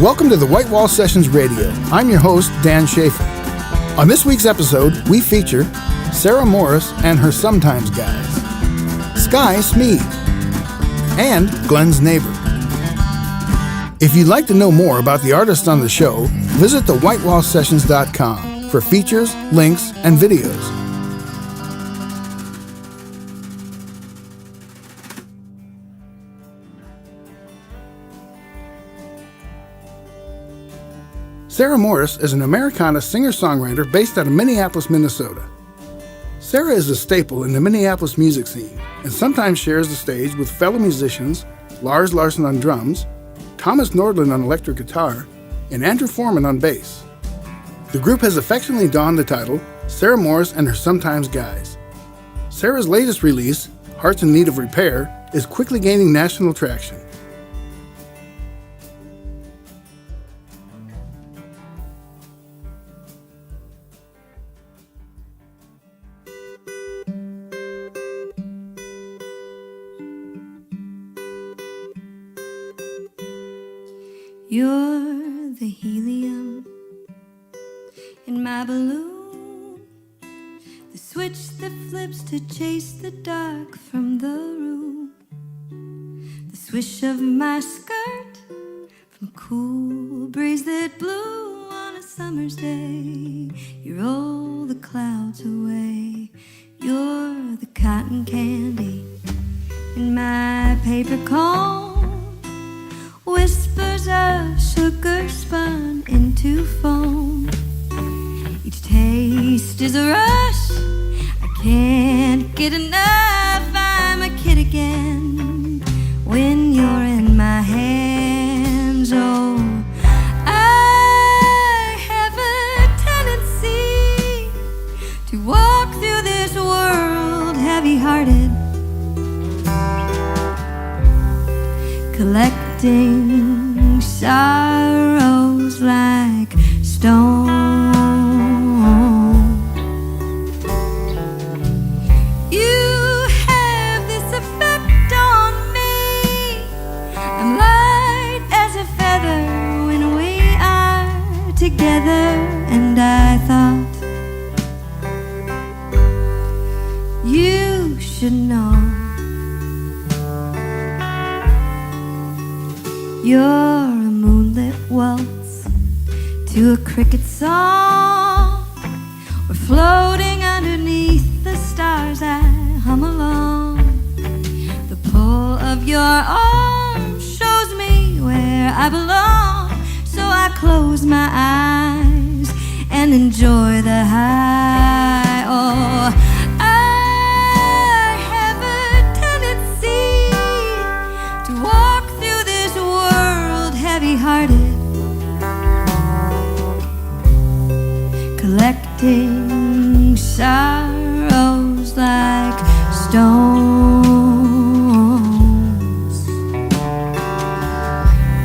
Welcome to the White Wall Sessions Radio. I'm your host, Dan Schaefer. On this week's episode, we feature Sarah Morris and her Sometimes Guys, Sky Smeed, and Glen's neighbor. If you'd like to know more about the artists on the show, visit thewhitewallsessions.com for features, links, and videos. Sarah Morris is an Americana singer-songwriter based out of Minneapolis, Minnesota. Sarah is a staple in the Minneapolis music scene and sometimes shares the stage with fellow musicians Lars Larson on drums, Thomas Nordland on electric guitar, and Andrew Foreman on bass. The group has affectionately donned the title Sarah Morris and Her Sometimes Guys. Sarah's latest release, Hearts in Need of Repair, is quickly gaining national traction. You're the helium in my balloon, the switch that flips to chase the dark from the room, the swish of my skirt from a cool breeze that blew on a summer's day. You roll the clouds away. You're the cotton candy in my paper cone, whispers of sugar spun into foam. Each taste is a rush, I can't get enough. I'm a kid again when you're in my hands. Oh, I have a tendency to walk through this world heavy-hearted, collecting sorrows like stone. You have this effect on me. I'm light as a feather when we are together, and I thought you should know. You're a moonlit waltz to a cricket song. We're floating underneath the stars. I hum along. The pull of your arm shows me where I belong. So I close my eyes and enjoy the high. Oh, I have a tendency to walk through this world heavy-hearted, collecting sorrows like stones.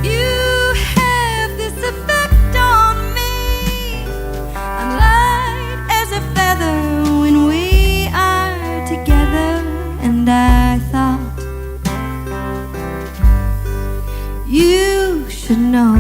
You have this effect on me. I'm light as a feather when we are together, and I thought you should know.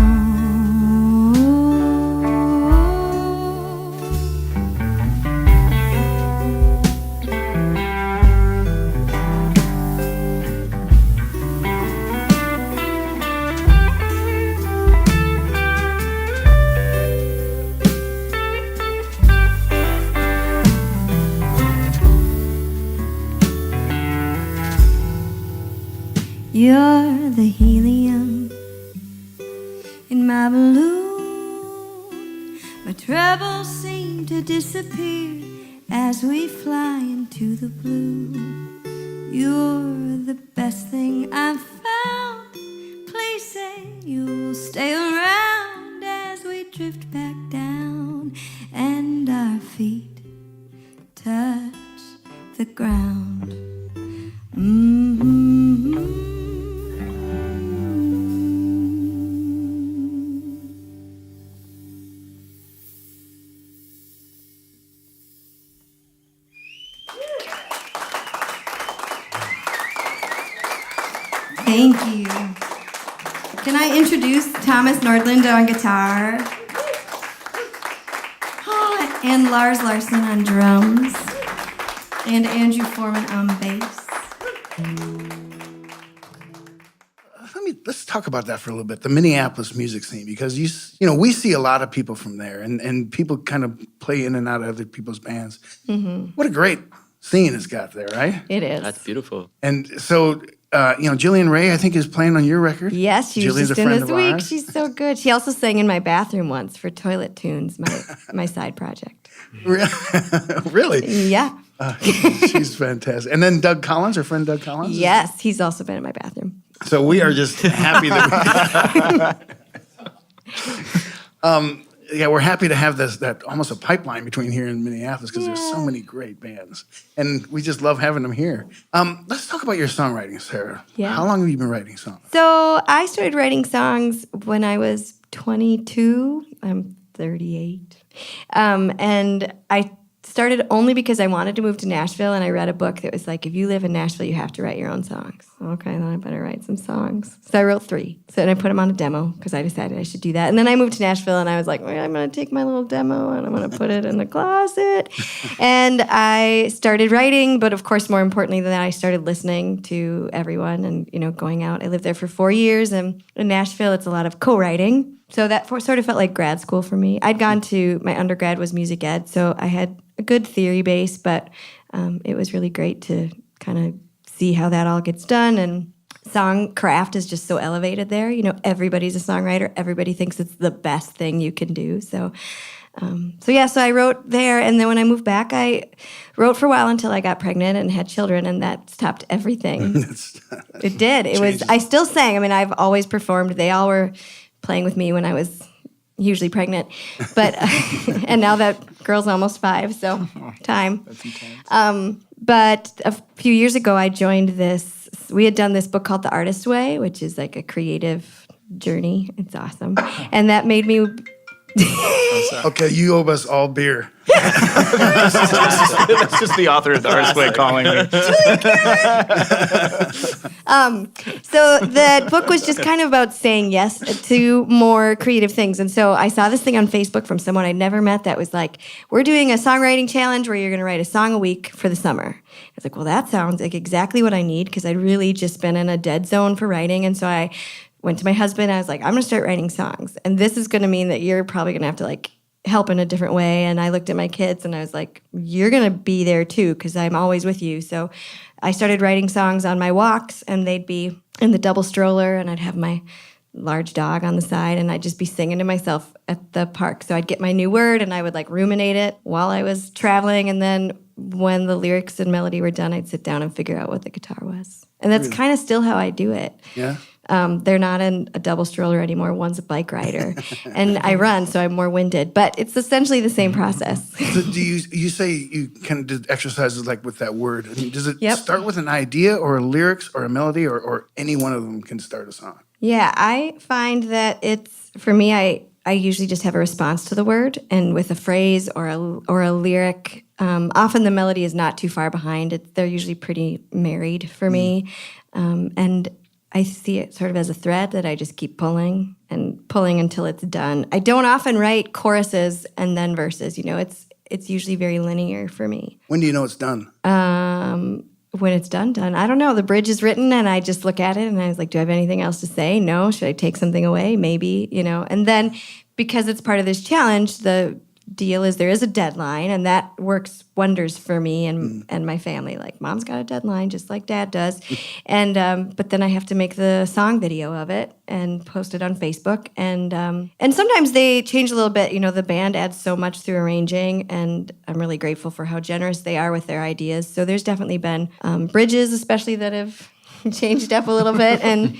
You're the helium in my balloon. My troubles seem to disappear as we fly into the blue. You're the best thing I've found. Please say you'll stay around as we drift back down and our feet touch the ground. Thank you. Can I introduce Thomas Nordlund on guitar? And Lars Larson on drums. And Andrew Foreman on bass. Let's talk about that for a little bit, the Minneapolis music scene, because we see a lot of people from there, and people kind of play in and out of other people's bands. Mm-hmm. What a great scene it's got there, right? It is. That's beautiful. And so, Jillian Ray, I think, is playing on your record. Yes, she was Jillian's just a in friend this of week. ours. She's so good. She also sang in my bathroom once for Toilet Tunes, my side project. Really? Yeah. She's fantastic. And then Doug Collins, our friend Doug Collins? Yes, he's also been in my bathroom. So we are just happy that we're happy to have that almost a pipeline between here and Minneapolis, because there's so many great bands, and we just love having them here. Let's talk about your songwriting, Sarah. Yeah. How long have you been writing songs? So I started writing songs when I was 22. I'm 38. And I started only because I wanted to move to Nashville, and I read a book that was like, if you live in Nashville, you have to write your own songs. Okay, then I better write some songs. So I wrote 3. So then I put them on a demo because I decided I should do that. And then I moved to Nashville, and I was like, well, I'm going to take my little demo and I'm going to put it in the closet. And I started writing, but of course, more importantly than that, I started listening to everyone and, going out. I lived there for 4 years, and in Nashville, it's a lot of co-writing. So that sort of felt like grad school for me. I'd gone to, my undergrad was music ed, so I had a good theory base, but it was really great to kind of see how that all gets done. And song craft is just so elevated there. Everybody's a songwriter. Everybody thinks it's the best thing you can do. So I wrote there. And then when I moved back, I wrote for a while until I got pregnant and had children, and that stopped everything. It did. I still sang. I mean, I've always performed. They all were playing with me when I was usually pregnant, but and now that girl's almost 5, so time. That's intense. But a few years ago, I joined this. We had done this book called The Artist Way, which is like a creative journey. It's awesome, and that made me. Okay, you owe us all beer. That's just the author of The Artist Way calling me. So that book was just kind of about saying yes to more creative things. And so I saw this thing on Facebook from someone I'd never met that was like, we're doing a songwriting challenge where you're going to write a song a week for the summer. I was like, well, that sounds like exactly what I need, because I'd really just been in a dead zone for writing. And so I went to my husband. I was like, I'm going to start writing songs. And this is going to mean that you're probably going to have to help in a different way. And I looked at my kids and I was like, you're going to be there too, because I'm always with you. So I started writing songs on my walks, and they'd be in the double stroller, and I'd have my large dog on the side, and I'd just be singing to myself at the park. So I'd get my new word and I would ruminate it while I was traveling. And then when the lyrics and melody were done, I'd sit down and figure out what the guitar was. And that's kind of still how I do it. Yeah. They're not in a double stroller anymore. One's a bike rider. And I run, so I'm more winded. But it's essentially the same process. So do you say you kind of did exercises with that word? I mean, does it Yep. start with an idea or a lyrics or a melody, or any one of them can start a song? Yeah, I find that for me, I usually just have a response to the word, and with a phrase or a lyric, often the melody is not too far behind. They're usually pretty married for me. And I see it sort of as a thread that I just keep pulling until it's done. I don't often write choruses and then verses. It's usually very linear for me. When do you know it's done? When it's done. I don't know. The bridge is written, and I just look at it, and I was like, do I have anything else to say? No. Should I take something away? Maybe, And then because it's part of this challenge, the deal is there is a deadline, and that works wonders for me and my family. Mom's got a deadline, just like Dad does. And but then I have to make the song video of it and post it on Facebook. And sometimes they change a little bit. The band adds so much through arranging, and I'm really grateful for how generous they are with their ideas. So there's definitely been bridges, especially, that have changed up a little bit. And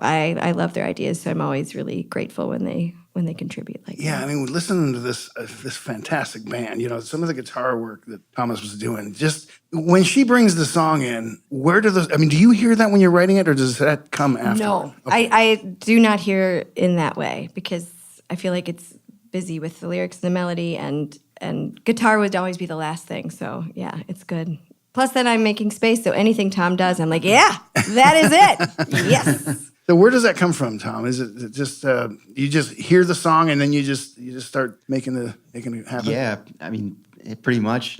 I love their ideas, so I'm always really grateful when they contribute like that. Yeah, I mean, listening to this fantastic band, some of the guitar work that Thomas was doing, just when she brings the song in, do you hear that when you're writing it, or does that come after? No, Okay. I do not hear in that way, because I feel like it's busy with the lyrics and the melody, and guitar would always be the last thing. So yeah, it's good. Plus, then I'm making space, so anything Tom does, I'm like, yeah, that is it. Yes. So where does that come from, Tom? Is it just you just hear the song and then you just start making it happen? Yeah, I mean, pretty much.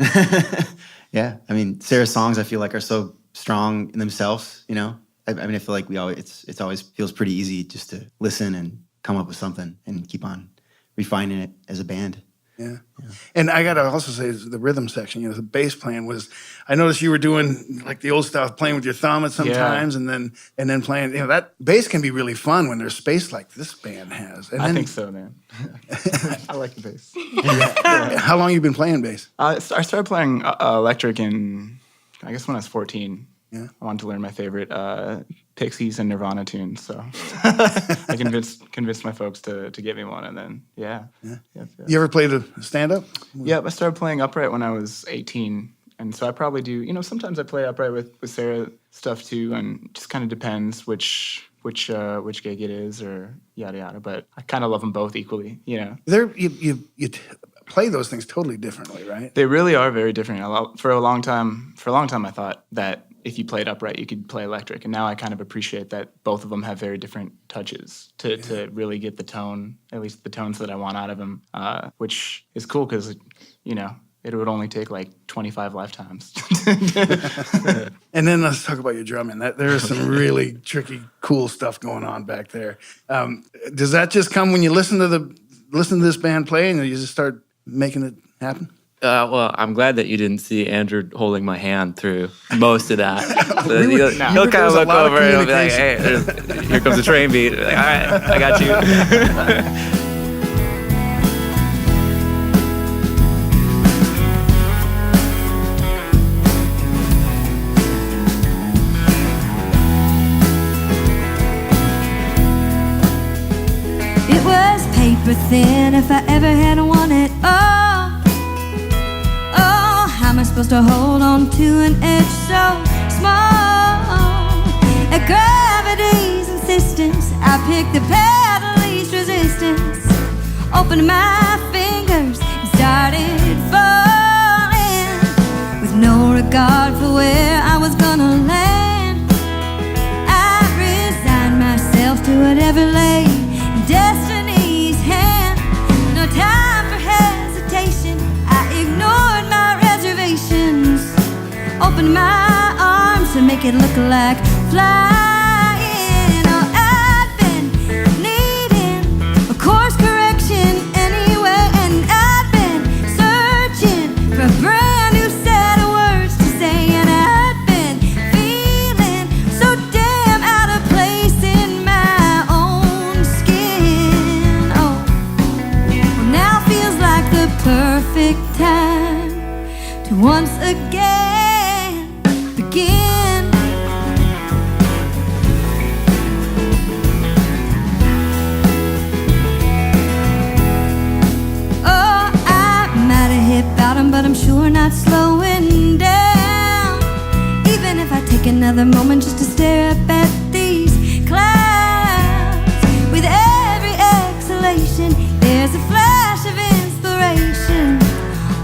Yeah, I mean, Sarah's songs I feel like are so strong in themselves. You know, I mean, I feel like it's always feels pretty easy just to listen and come up with something and keep on refining it as a band. Yeah. And I got to also say the rhythm section, the bass playing was, I noticed you were doing like the old stuff, playing with your thumb at sometimes and then playing, that bass can be really fun when there's space like this band has. And I think so, man. I like the bass. How long you been playing bass? I started playing electric in, I guess when I was 14. Yeah. I wanted to learn my favorite Pixies and Nirvana tunes, so I convinced my folks to get me one, and then yeah. You ever played a stand-up? Yeah, I started playing upright when I was 18, and so I probably do. Sometimes I play upright with Sarah stuff too, and it just kind of depends which gig it is or yada yada. But I kind of love them both equally. You play those things totally differently, right? They really are very different. For a long time, I thought that if you played upright, you could play electric. And now I kind of appreciate that both of them have very different touches to really get the tone, at least the tones that I want out of them, which is cool because, it would only take like 25 lifetimes. And then let's talk about your drumming. There is some really tricky, cool stuff going on back there. Does that just come when you listen to this band play and you just start making it happen? Well, I'm glad that you didn't see Andrew holding my hand through most of that. So he'll kind of look over and he'll be like, hey, here comes the train beat. Like, all right, I got you. It was paper thin if I ever had won it all. How am I supposed to hold on to an edge so small? At gravity's insistence, I picked the path of least resistance. Opened my fingers and started falling, with no regard for where I was gonna land. I resigned myself to whatever lay in destiny's hand. No time for hesitation, I ignored my reservations, opened my arms to make it look like flying. Oh, I've been needing a course correction anyway, and I've been searching for a brand new set of words to say, and I've been feeling so damn out of place in my own skin. Oh, well, now feels like the perfect time to once again begin. Oh, I might have hit bottom, but I'm sure not slowing down. Even if I take another moment just to stare up at these clouds, with every exhalation there's a flash of inspiration,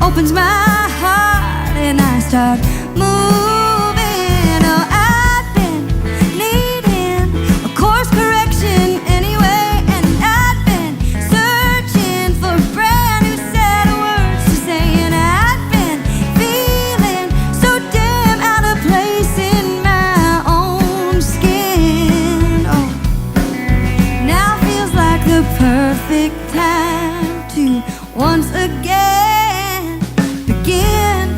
opens my heart and I start moving. Oh, I've been needing a course correction anyway, and I've been searching for a brand new set of words to say, and I've been feeling so damn out of place in my own skin. Oh, now feels like the perfect time to once again begin.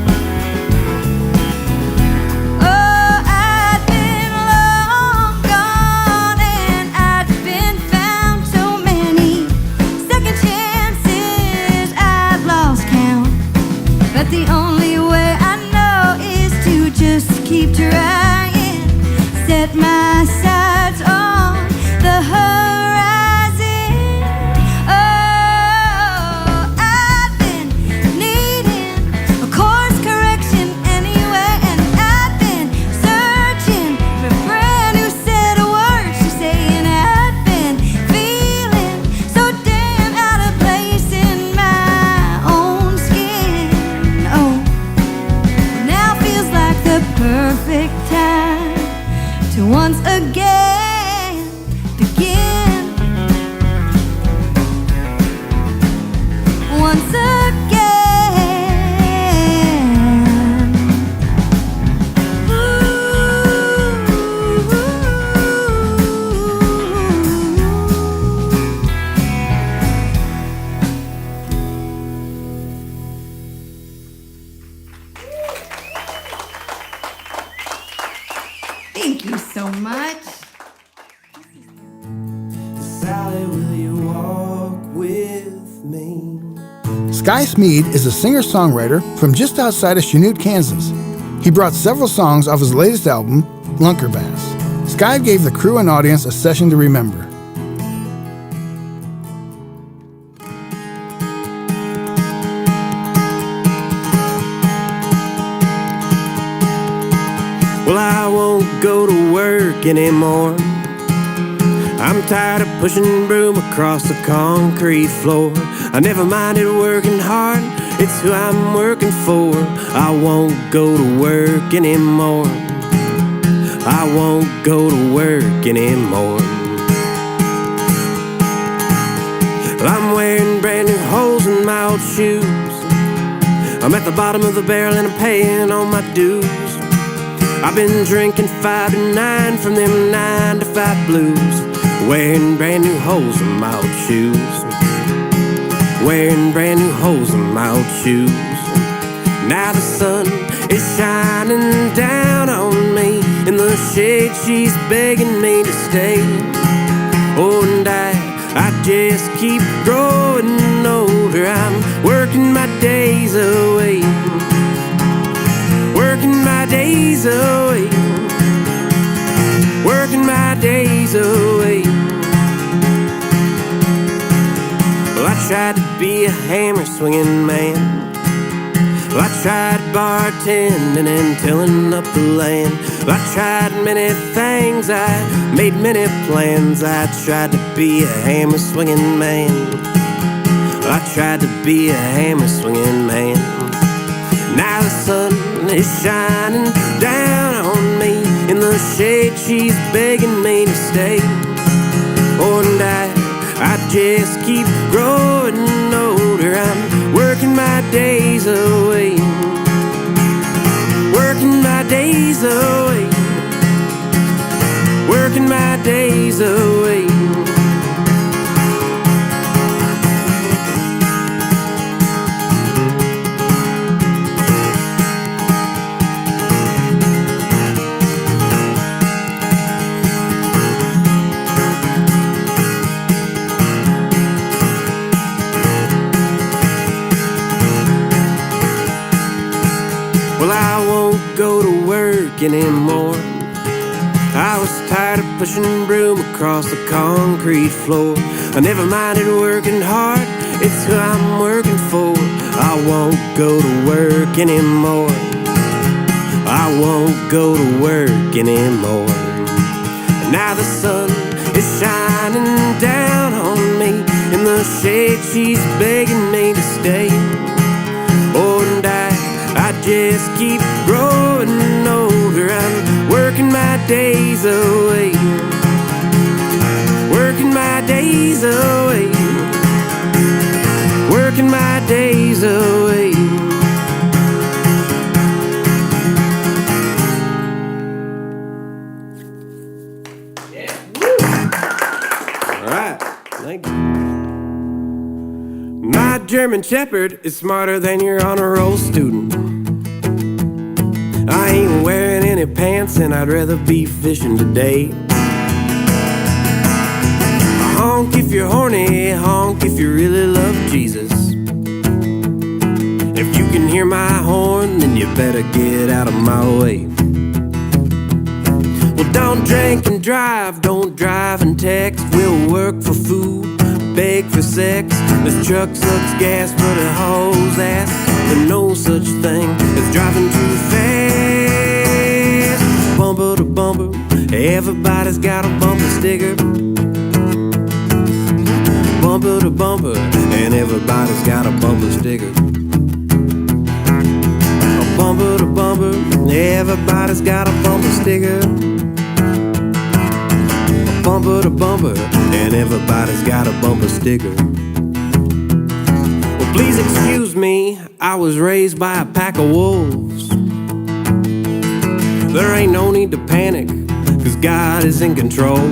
Oh, I'd been long gone and I'd been found so many second chances I'd lost count, but the only way I know is to just keep trying, set my sights on the horizon. Oh, Sally, will you walk with me? Sky Smeed is a singer-songwriter from just outside of Chanute, Kansas. He brought several songs off his latest album, Lunkerbass. Sky gave the crew and audience a session to remember. Well, I won't go to work anymore. I'm tired of pushing broom across the concrete floor. I never minded working hard, it's who I'm working for. I won't go to work anymore. I won't go to work anymore. Well, I'm wearing brand new holes in my old shoes. I'm at the bottom of the barrel and I'm paying all my dues. I've been drinking 5 to 9 from them 9 to 5 blues. Wearing brand new holes in my old shoes. Wearing brand new holes in my old shoes. Now the sun is shining down on me. In the shade she's begging me to stay. Oh, and I just keep growing older. I'm working my days away. Working my days away. Working my days away. Well, I tried to be a hammer swinging man. Well, I tried bartending and tilling up the land. Well, I tried many things, I made many plans. I tried to be a hammer swinging man. Well, I tried to be a hammer swinging man. Now the sun is shining down on me. In the shade she's begging me to stay. Oh, and I just keep growing older. I'm working my days away. Working my days away. Working my days away. Well, I won't go to work anymore. I was tired of pushing broom across the concrete floor. I never minded working hard, it's who I'm working for. I won't go to work anymore. I won't go to work anymore. Now the sun is shining down on me. In the shade she's begging me to stay. Oh, and I just keep growing older. I'm working my days away. Working my days away. Working my days away. Yeah. All right. Thank you. My German Shepherd is smarter than your honor roll student. I ain't wearing any pants and I'd rather be fishing today. Honk if you're horny, honk if you really love Jesus. If you can hear my horn, then you better get out of my way. Well, don't drink and drive, don't drive and text. We'll work for food, beg for sex. This truck sucks gas, but it hauls ass. There's no such thing as driving too fast. Bumper to bumper, everybody's got a bumper sticker. Bumper to bumper, and everybody's got a bumper sticker. A bumper to bumper, everybody's got a bumper sticker. A bumper to bumper, and everybody's got a bumper sticker. Well, please excuse me, I was raised by a pack of wolves. There ain't no need to panic, 'cause God is in control.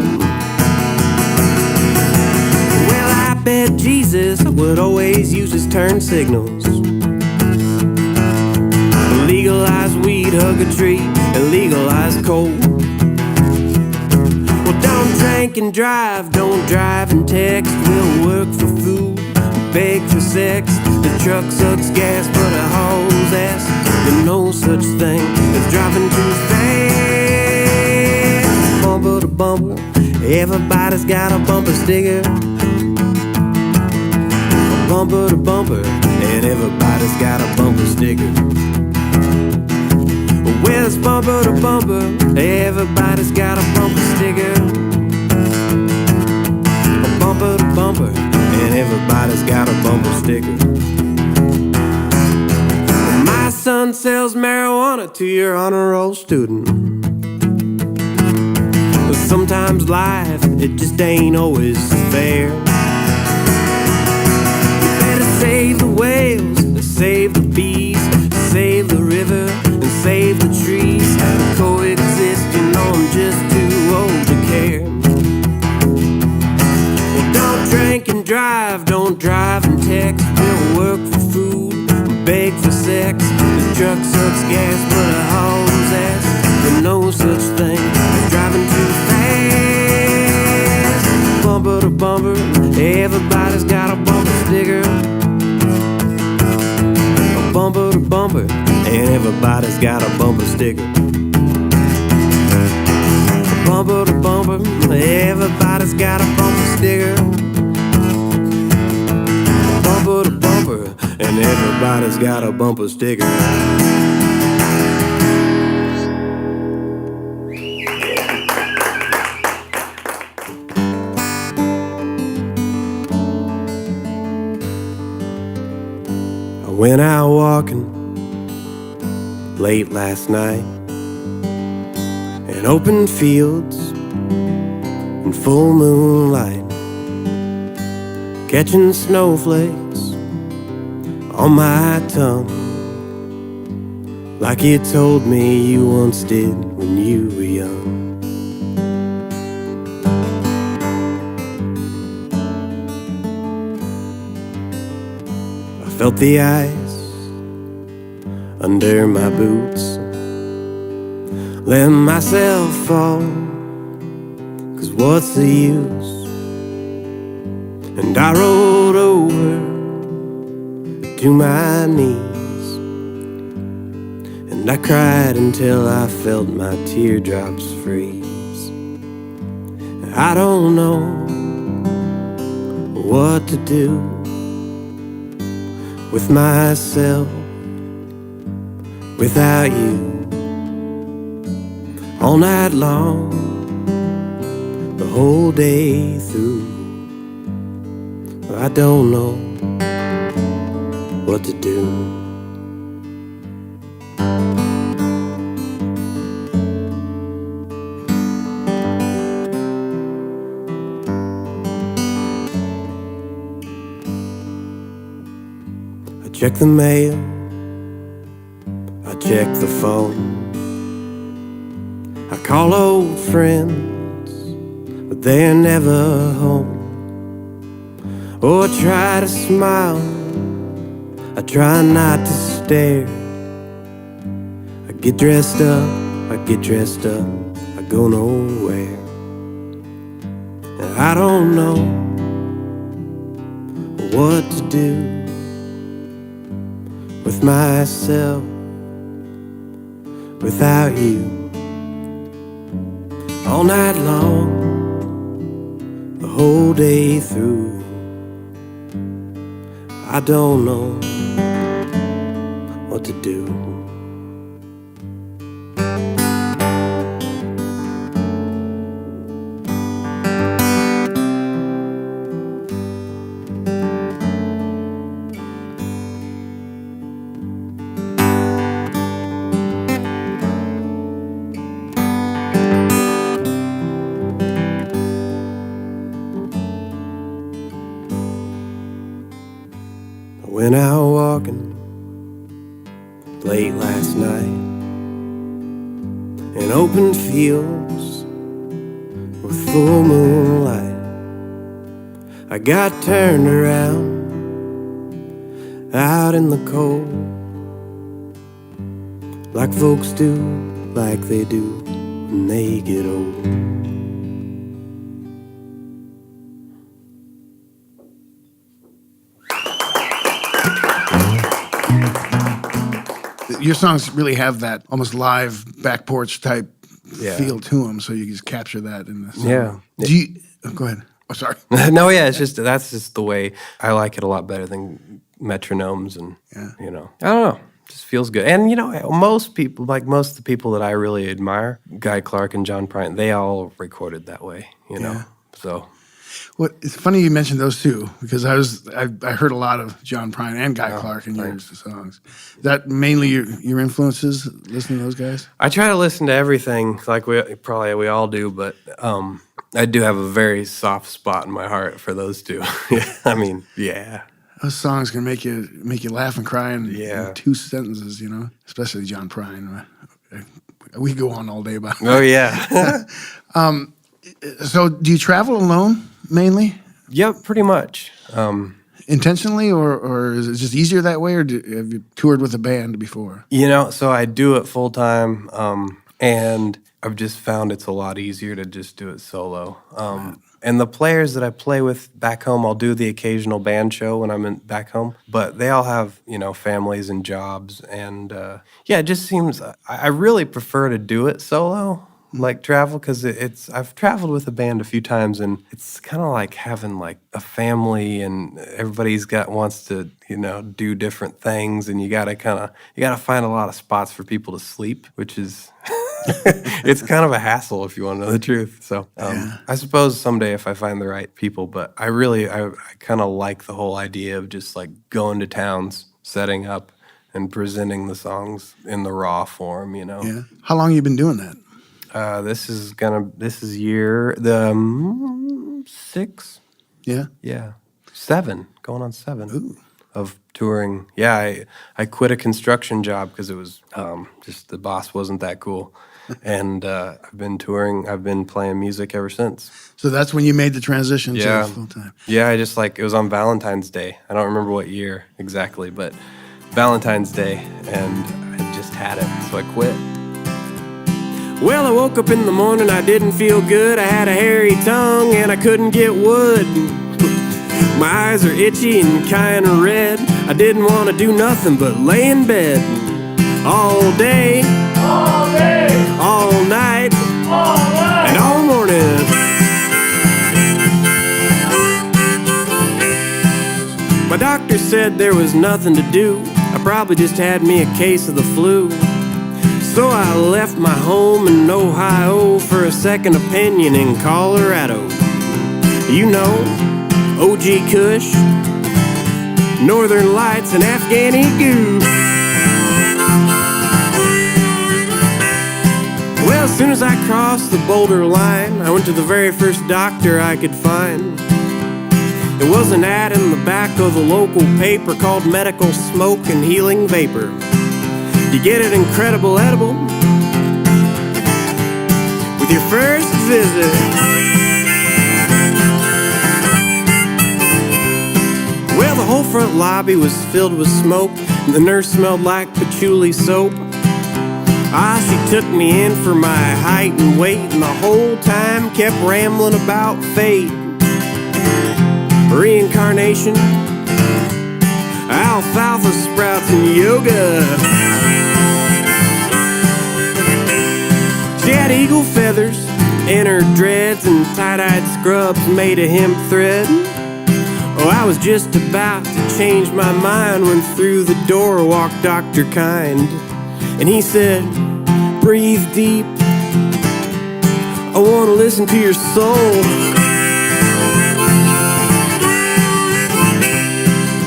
Well, I bet Jesus would always use his turn signals. Legalize weed, hug a tree, and legalize coal. Well, don't drink and drive, don't drive and text. We'll work for food, beg for sex. The truck sucks gas, but a hauls ass. There's no such thing as driving too fast. Bumper to bumper, everybody's got a bumper sticker. Bumper to bumper, and everybody's got a bumper sticker. Well, it's bumper to bumper, everybody's got a bumper sticker. Bumper to bumper, and everybody's got a bumper sticker. My son sells marijuana to your honor roll student. But sometimes life, it just ain't always fair. You better save the whales, save the bees, save the river, and save the trees. Coexist, you know I'm just too old to care. Well, don't drink and drive, don't drive and text. We'll work for food, beg for sex. The truck sucks gas, but a hauls ass. There's no such thing as driving too fast. Bumper to bumper, everybody's got a bumper sticker. Bumper to bumper, and everybody's got a bumper sticker. Bumper to bumper, everybody's got a bumper sticker. Bumper to bumper, and everybody's got a bumper sticker. I went out walking late last night in open fields in full moonlight, catching snowflakes on my tongue, like you told me you once did when you were young. I felt the ice under my boots, let myself fall, 'cause what's the use? And I rolled over to my knees, and I cried until I felt my teardrops freeze. I don't know what to do with myself without you. All night long, the whole day through, I don't know what to do. I check the mail, I check the phone, I call old friends, but they're never home. Oh, I try to smile, I try not to stare. I get dressed up, I go nowhere. And I don't know what to do with myself without you. All night long, the whole day through, I don't know what to do. I went out walking late last night in open fields with full moonlight. I got turned around out in the cold, like folks do, like they do when they get old. your songs really have that almost live back porch type Yeah. feel to them, so you just capture that in the song. Yeah. Do you? Oh, go ahead. Oh, sorry. No, yeah, that's just the way I like it a lot better than metronomes and you know. I don't know. Just feels good. And you know, most people, like most of the people that I really admire, Guy Clark and John Prine, they all recorded that way, you know. So Well, it's funny you mentioned those two because I heard a lot of John Prine and Guy Clark in your songs. Is that mainly your influences, listening to those guys? I try to listen to everything, like we all do, but I do have a very soft spot in my heart for those two. I mean, yeah. Those songs can make you laugh and cry in 2 sentences, you know. Especially John Prine. We go on all day about. Oh yeah. So, do you travel alone mainly? Yep, pretty much. Intentionally, or is it just easier that way, or have you toured with a band before? You know, so I do it full time, and I've just found it's a lot easier to just do it solo. And the players that I play with back home, I'll do the occasional band show when I'm back home, but they all have, you know, families and jobs, and it just seems I really prefer to do it solo. Like travel, because I've traveled with a band a few times, and it's kind of like having like a family, and everybody's wants to, you know, do different things, and you gotta find a lot of spots for people to sleep, which is it's kind of a hassle if you want to know the truth. So I suppose someday if I find the right people, but I kind of like the whole idea of just like going to towns, setting up, and presenting the songs in the raw form, you know. Yeah. How long have you been doing that? This is year 6. Yeah. 7, going on 7 of touring. Yeah, I quit a construction job because it was just the boss wasn't that cool, and I've been touring. I've been playing music ever since. So that's when you made the transition to full time. Yeah, I just it was on Valentine's Day. I don't remember what year exactly, but Valentine's Day, and I just had it, so I quit. Well, I woke up in the morning, I didn't feel good. I had a hairy tongue and I couldn't get wood. My eyes are itchy and kinda red. I didn't want to do nothing but lay in bed all day, all night, and all morning. My doctor said there was nothing to do. I probably just had me a case of the flu. So I left my home in Ohio for a second opinion in Colorado. You know, OG Kush, Northern Lights, and Afghani Goo. Well, as soon as I crossed the Boulder line, I went to the very first doctor I could find. It was an ad in the back of the local paper called Medical Smoke and Healing Vapor. You get an incredible edible with your first visit. Well, the whole front lobby was filled with smoke, and the nurse smelled like patchouli soap. She took me in for my height and weight, and the whole time kept rambling about fate, reincarnation, alfalfa sprouts, and yoga. She had eagle feathers in her dreads and tie-dyed scrubs made of hemp thread. Oh, I was just about to change my mind when through the door walked Dr. Kind. And he said, breathe deep, I want to listen to your soul.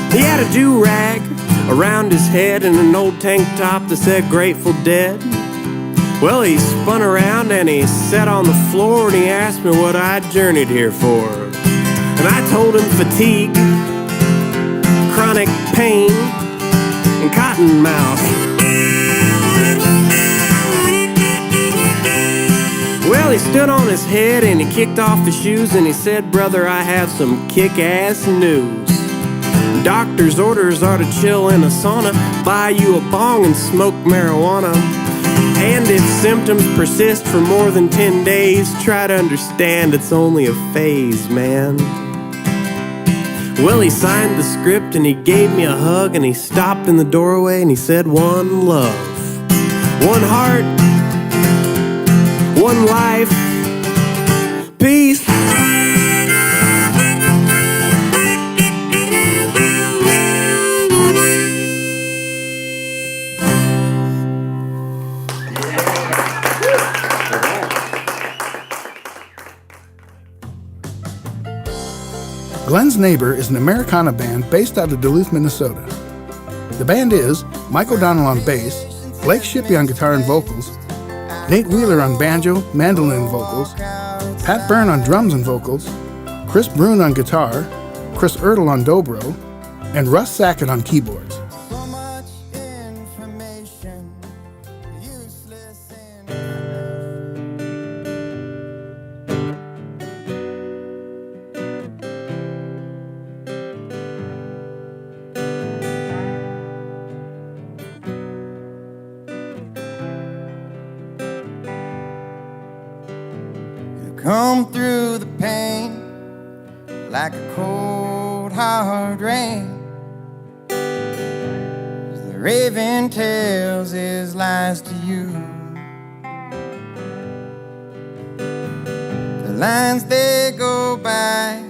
He had a do-rag around his head and an old tank top that said Grateful Dead. Well, he spun around and he sat on the floor and he asked me what I journeyed here for. And I told him fatigue, chronic pain, and cotton mouth. Well, he stood on his head and he kicked off his shoes and he said, brother, I have some kick-ass news. Doctor's orders are to chill in a sauna, buy you a bong and smoke marijuana. And if symptoms persist for more than 10 days, try to understand it's only a phase, man. Well, he signed the script and he gave me a hug and he stopped in the doorway and he said, one love, one heart, one life, peace. Glen's Neighbor is an Americana band based out of Duluth, Minnesota. The band is Mike O'Donnell on bass, Blake Shippey on guitar and vocals, Nate Wheeler on banjo, mandolin and vocals, Pat Byrne on drums and vocals, Chris Brune on guitar, Chris Ertl on dobro, and Russ Sackett on keyboards. So much information, useless and come through the pain like a cold hard rain. The raven tells his lies to you. The lines they go by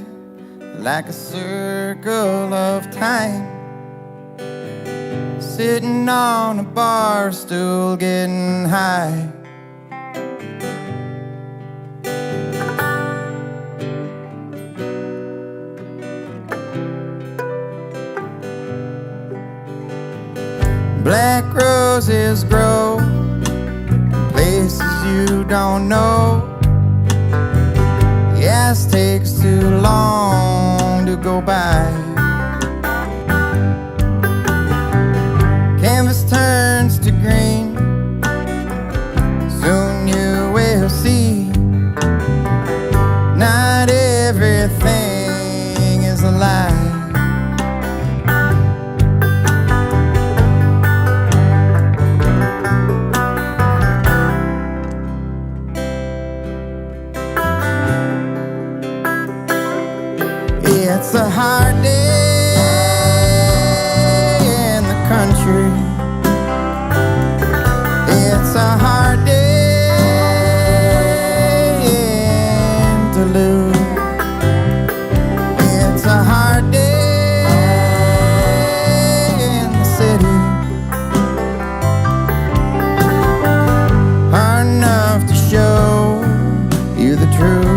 like a circle of time, sitting on a bar stool getting high. Black roses grow in places you don't know. Gas takes too long to go by. Canvas turns to green, soon you will see. Not everything is a lie. It's a hard day in the country. It's a hard day in Duluth. It's a hard day in the city. Hard enough to show you the truth.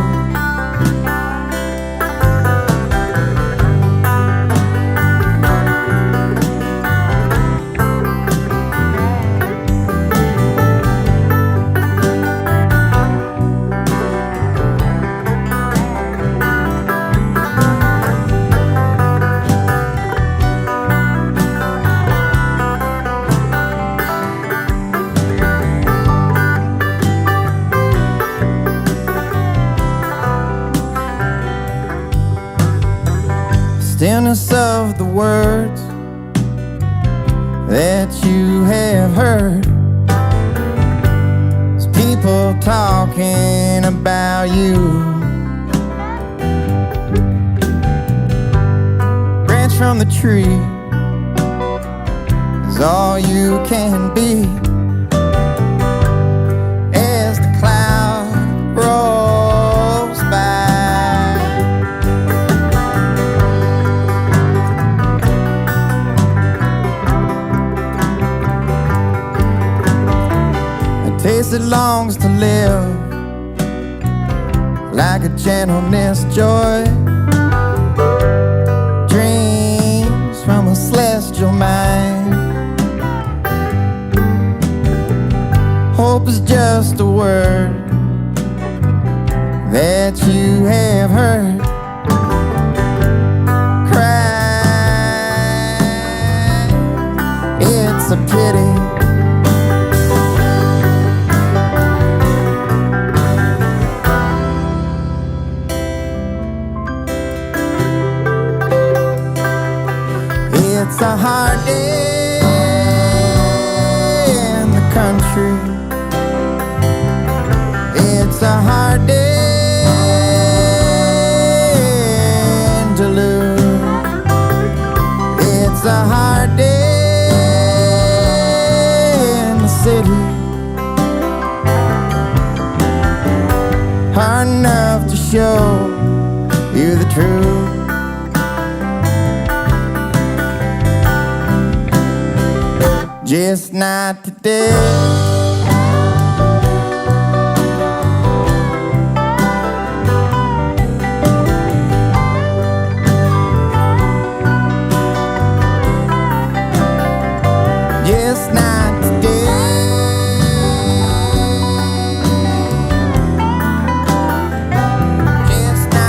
Stillness of the words that you have heard. It's people talking about you. Branch from the tree is all you can be. As the cloud rolls by, taste it longs to live like a gentleness joy. Dreams from a celestial mind. Hope is just a word that you have heard. Cry, it's a pity. It's a hard day in the country. It's a hard day in Duluth. true. Just not today. Just not today. Just not.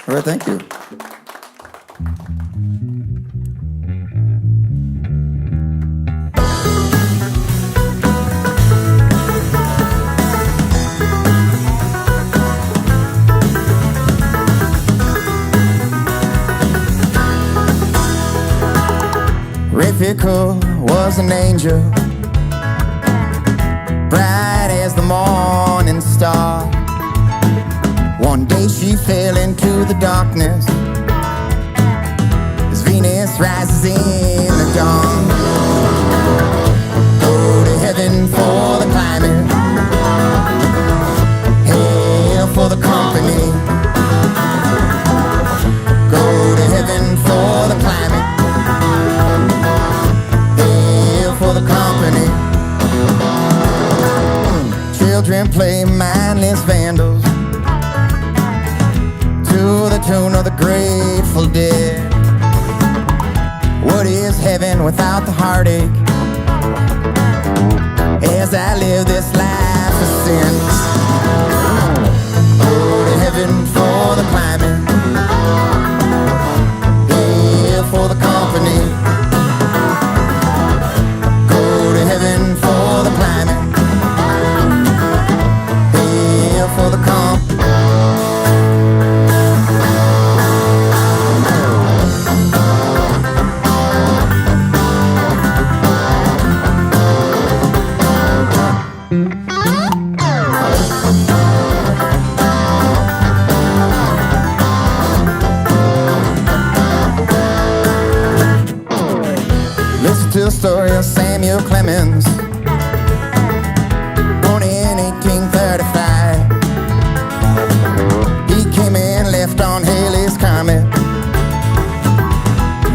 All right, thank you. Rafika was an angel, bright as the morning star. One day she fell into the darkness as Venus rises in the dawn. Go to heaven for the climate, hell for the company. Go to heaven for the climate, hell for the company. Children play mindless vandals to the tune of the Grateful Dead. What is heaven without the heartache? As I live this life of sin, go to heaven for the climate, hell for the company. Go to heaven for the climate, hell for the company. To the story of Samuel Clemens, born in 1835. He came and left on Halley's Comet,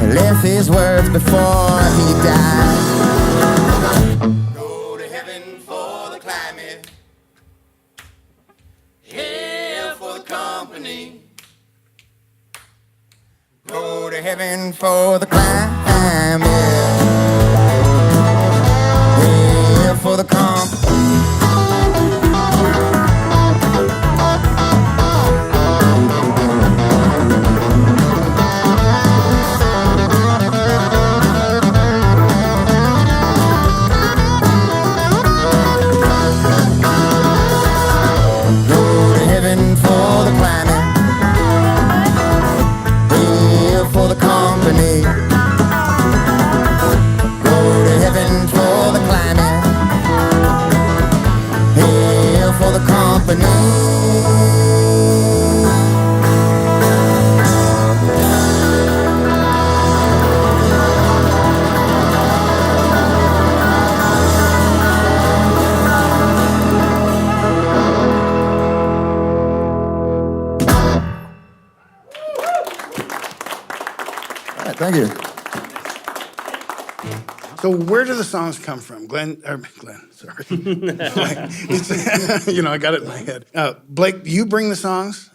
and left his words before he died. Go to heaven for the climate, hell for the company. Go to heaven for the climate, for the comp. Go to heaven for the climate, hell for the company. Go to heaven for the climate, hell for the company. All right, thank you. So where do the songs come from? Glen, sorry. I got it in my head. Blake, do you bring the songs?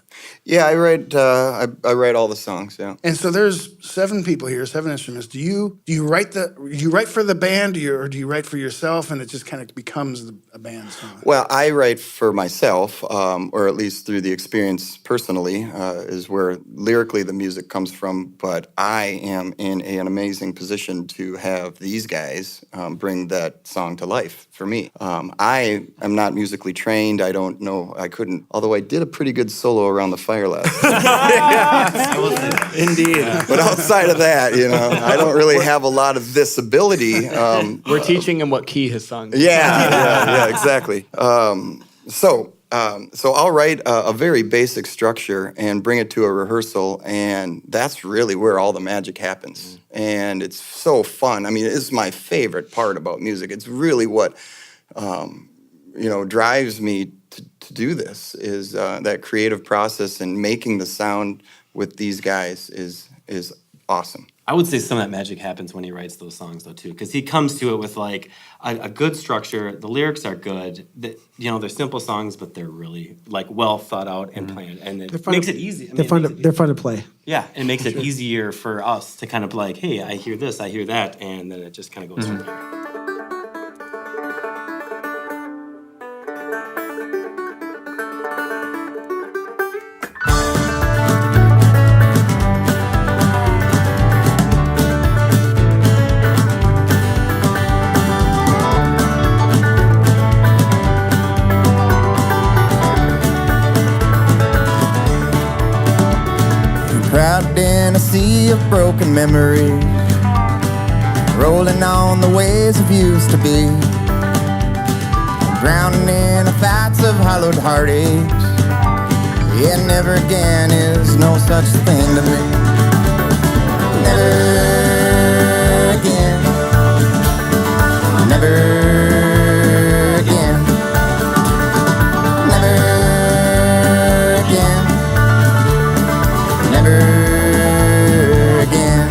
Yeah, I write. I write all the songs. Yeah. And so there's 7 people here, 7 instruments. Do you write for the band, or do you write for yourself, and it just kind of becomes a band song? Well, I write for myself, or at least through the experience personally, is where lyrically the music comes from. But I am in an amazing position to have these guys bring that song to life for me. I am not musically trained. I don't know. I couldn't. Although I did a pretty good solo around the fire fire last. Indeed. But outside of that, I don't really have a lot of this ability. We're teaching him what key his song is. Yeah, exactly. So I'll write a very basic structure and bring it to a rehearsal, and that's really where all the magic happens. And it's so fun. I mean, it's my favorite part about music. It's really what drives me to do this is that creative process, and making the sound with these guys is awesome. I would say some of that magic happens when he writes those songs, though, too, because he comes to it with like a good structure. The lyrics are good. They're simple songs, but they're really like well thought out and planned, and it makes it easy. They're fun to play. Yeah, it makes it easier for us to kind of like, hey, I hear this, I hear that, and then it just kind of goes from there. Crowded in a sea of broken memories, rolling on the ways of used to be, drowning in the thoughts of hollowed heartaches. Yeah, never again is no such thing to me. Never again. Never again. Never again. Never again.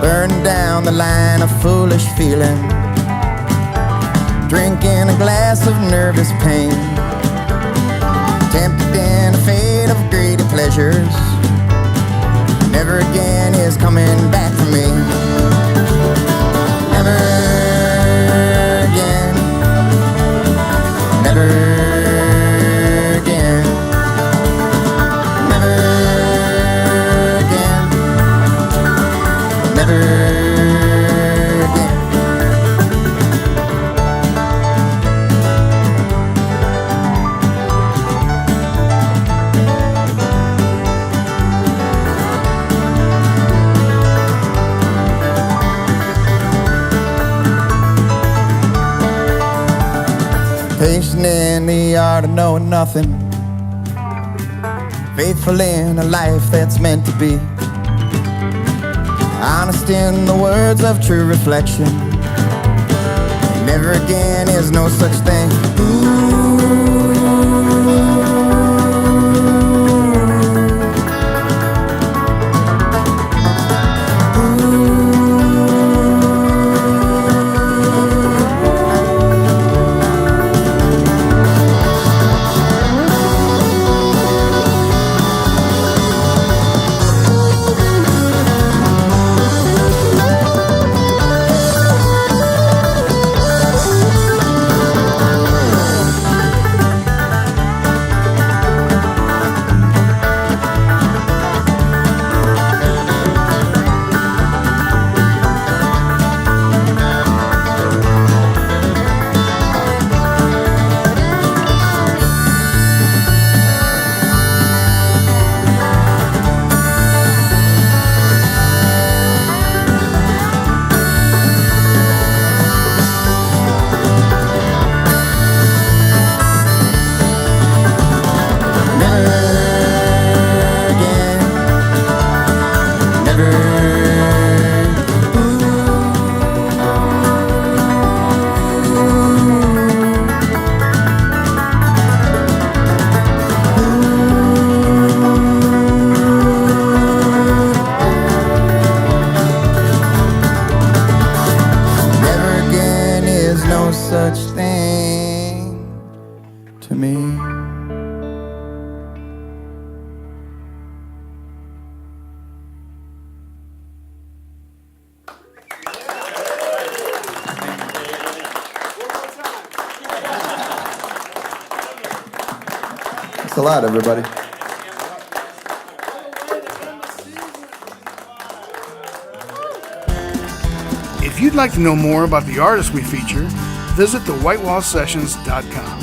Burn down the line of foolish feeling, drinking a glass of nervous pain, tempted in a fate of greedy pleasures. Never again is coming back for me. Never again. Never again. Never again. Never again. Patient in the art of knowing nothing, faithful in a life that's meant to be, honest in the words of true reflection. Never again is no such thing. Such thing to me. Thanks a lot, everybody. If you'd like to know more about the artists we feature, visit thewhitewallsessions.com.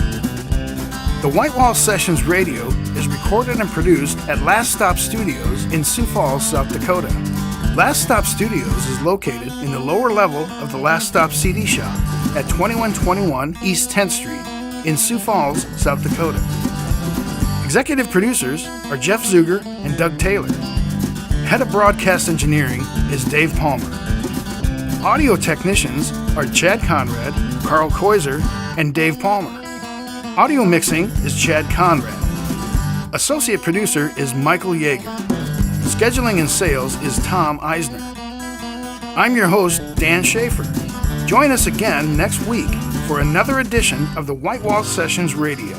The White Wall Sessions Radio is recorded recorded and produced at Last Stop Studios in Sioux Falls, South Dakota. Last Stop Studios is located in the lower level of the Last Stop CD shop at 2121 East 10th Street in Sioux Falls, South Dakota. Executive producers are Jeff Zuger and Doug Taylor. Head of broadcast engineering is Dave Palmer. Audio technicians are Chad Conrad, Carl Koiser, and Dave Palmer. Audio mixing is Chad Conrad. Associate producer is Michael Yeager. Scheduling and sales is Tom Eisner. I'm your host, Dan Schaefer. Join us again next week for another edition of the White Wall Sessions Radio.